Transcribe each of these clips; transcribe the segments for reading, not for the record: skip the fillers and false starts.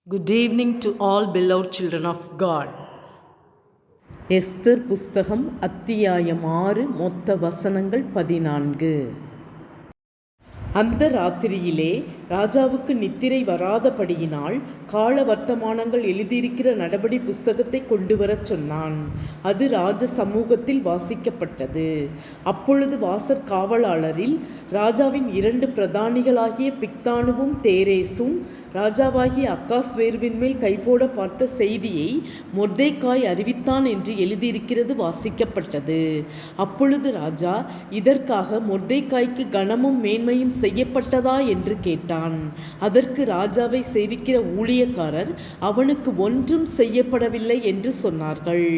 Good evening to all beloved children of God. Esther புஸ்தகம் அத்தியாயம் 6 மொத்த வசனங்கள் 14. அந்த ராத்திரியிலே ராஜாவுக்கு நித்திரை வராதபடியினால் கால வர்த்தமானங்கள் எழுதியிருக்கிற நடபடி புஸ்தகத்தை கொண்டு வரச் சொன்னான். அது ராஜ சமூகத்தில் வாசிக்கப்பட்டது. அப்பொழுது வாசற் காவலாளரில் ராஜாவின் 2 பிரதானிகளாகிய பிக்தானுவும் தேரேசும் ராஜாவாகிய அக்காஸ்வேருவின் மேல் கைபோட பார்த்த செய்தியை மொர்தெகாய் அறிவித்தான் என்று எழுதியிருக்கிறது வாசிக்கப்பட்டது. அப்பொழுது ராஜா, இதற்காக மொர்தெகாய்க்கு கனமும் மேன்மையும் செய்யப்பட்டதா என்று கேட்டான். அதற்கு ராஜாவை சேவிக்கிற ஊழியக்காரர், அவனுக்கு ஒன்றும் செய்யப்படவில்லை என்று சொன்னார்கள்.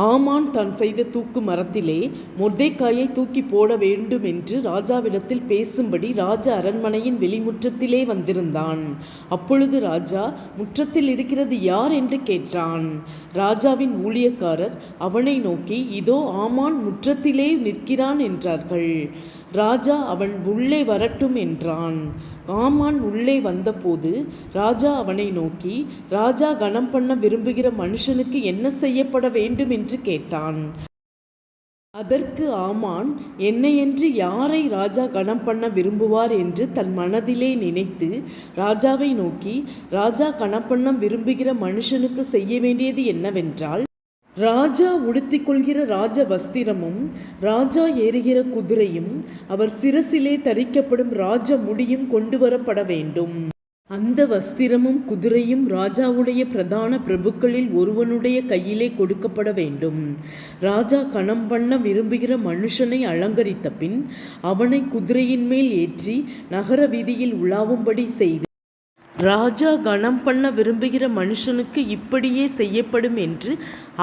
ஆமான் தான் செய்த தூக்கு மரத்திலே மொர்தெகாயை தூக்கி போட வேண்டும் என்று ராஜாவிடத்தில் பேசும்படி ராஜ அரண்மனையின் வெளிமுற்றத்திலே வந்திருந்தான். அப்பொழுது ராஜா, முற்றத்தில் இருக்கிறது யார் என்று கேட்டான். ராஜாவின் ஊழியக்காரர் அவனை நோக்கி, இதோ ஆமான் முற்றத்திலே நிற்கிறான் என்றார்கள். ராஜா, அவன் உள்ளே வரட்டும் என்றான். ஆமான் உள்ளே வந்தபோது ராஜா அவனை நோக்கி, ராஜா கனம் பண்ண விரும்புகிற மனுஷனுக்கு என்ன செய்யப்பட வேண்டும் என்று கேட்டான். அதற்கு ஆமான், என்னையென்று யாரை ராஜா கனம் பண்ண விரும்புவார் என்று தன் மனதிலே நினைத்து ராஜாவை நோக்கி, ராஜா கனம் பண்ண விரும்புகிற மனுஷனுக்கு செய்ய வேண்டியது என்னவென்றால், ராஜா உடுத்திக்கொள்கிற ராஜ வஸ்திரமும் ராஜா ஏறுகிற குதிரையும் அவர் சிரசிலே தரிக்கப்படும் ராஜ முடியும் கொண்டு வரப்பட வேண்டும். அந்த வஸ்திரமும் குதிரையும் ராஜாவுடைய பிரதான பிரபுக்களில் ஒருவனுடைய கையிலே கொடுக்கப்பட வேண்டும். ராஜா கனம் பண்ண விரும்புகிற மனுஷனை அலங்கரித்த பின் அவனை குதிரையின் மேல் ஏற்றி நகர வீதியில் உலாவும்படி செய்து, ராஜா கனம் பண்ண விரும்புகிற மனுஷனுக்கு இப்படியே செய்யப்படும் என்று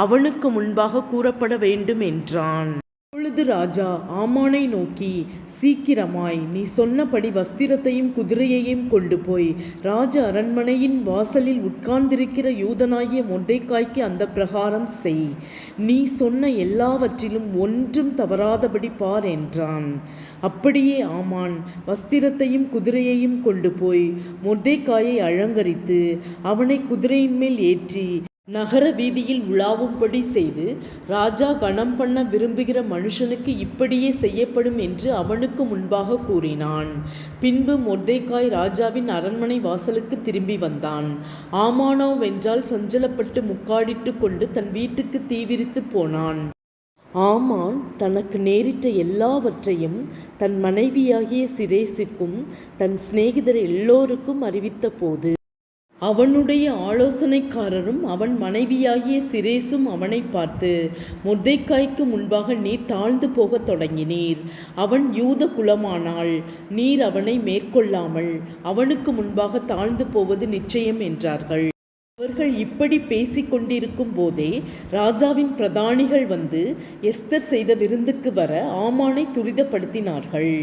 அவனுக்கு முன்பாக கூறப்பட வேண்டும் என்றான். அப்பொழுது ராஜா ஆமானை நோக்கி, சீக்கிரமாய் நீ சொன்னபடி வஸ்திரத்தையும் குதிரையையும் கொண்டு போய் ராஜ அரண்மனையின் வாசலில் உட்கார்ந்திருக்கிற யூதனாகிய மொர்தெகாய்க்கு அந்த பிரகாரம் செய். நீ சொன்ன எல்லாவற்றிலும் ஒன்றும் தவறாதபடி பார் என்றான். அப்படியே ஆமான் வஸ்திரத்தையும் குதிரையையும் கொண்டு போய் மொர்தெகாயை அலங்கரித்து அவனை குதிரையின் மேல் ஏற்றி நகர வீதியில் உலாவும்படி செய்து, ராஜா கனம் பண்ண விரும்புகிற மனுஷனுக்கு இப்படியே செய்யப்படும் என்று அவனுக்கு முன்பாக கூறினான். பின்பு மொர்தெகாய் ராஜாவின் அரண்மனை வாசலுக்கு திரும்பி வந்தான். ஆமானோவென்றால் சஞ்சலப்பட்டு முக்காடிட்டு கொண்டு தன் வீட்டுக்கு தீவிரித்து போனான். ஆமான் தனக்கு நேரிட்ட எல்லாவற்றையும் தன் மனைவியாகிய சிரேசுக்கும் தன் சிநேகிதர் எல்லோருக்கும் அறிவித்த போது, அவனுடைய ஆலோசனைக்காரரும் அவன் மனைவியாகிய சிரேசும் அவனை பார்த்து, மொர்தெகாய்க்கு முன்பாக நீர் தாழ்ந்து போகத் தொடங்கினீர். அவன் யூத குலமானால் நீர் அவனை மேற்கொள்ளாமல் அவனுக்கு முன்பாக தாழ்ந்து போவது நிச்சயம் என்றார்கள். அவர்கள் இப்படி பேசிக்கொண்டிருக்கும் போதே ராஜாவின் பிரதானிகள் வந்து எஸ்தர் செய்த விருந்துக்கு வர ஆமானை துரிதப்படுத்தினார்கள்.